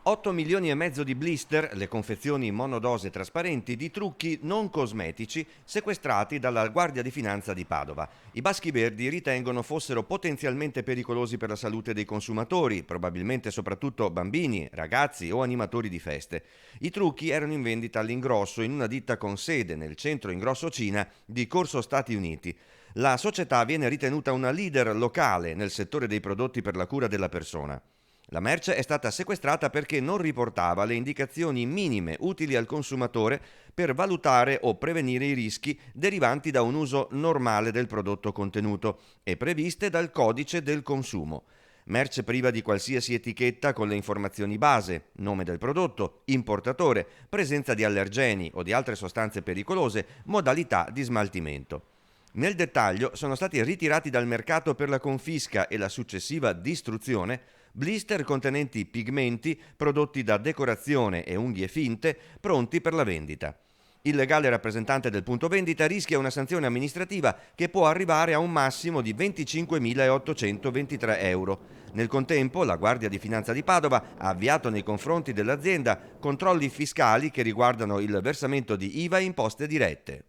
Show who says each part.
Speaker 1: 8 milioni e mezzo di blister, le confezioni monodose trasparenti di trucchi non cosmetici sequestrati dalla Guardia di Finanza di Padova. I Baschi Verdi ritengono fossero potenzialmente pericolosi per la salute dei consumatori, probabilmente soprattutto bambini, ragazzi o animatori di feste. I trucchi erano in vendita all'ingrosso in una ditta con sede nel centro ingrosso Cina di Corso Stati Uniti. La società viene ritenuta una leader locale nel settore dei prodotti per la cura della persona. La merce è stata sequestrata perché non riportava le indicazioni minime utili al consumatore per valutare o prevenire i rischi derivanti da un uso normale del prodotto contenuto e previste dal codice del consumo. Merce priva di qualsiasi etichetta con le informazioni base, nome del prodotto, importatore, presenza di allergeni o di altre sostanze pericolose, modalità di smaltimento. Nel dettaglio sono stati ritirati dal mercato per la confisca e la successiva distruzione blister contenenti pigmenti prodotti da decorazione e unghie finte pronti per la vendita. Il legale rappresentante del punto vendita rischia una sanzione amministrativa che può arrivare a un massimo di 25.823 euro. Nel contempo, la Guardia di Finanza di Padova ha avviato nei confronti dell'azienda controlli fiscali che riguardano il versamento di IVA e imposte dirette.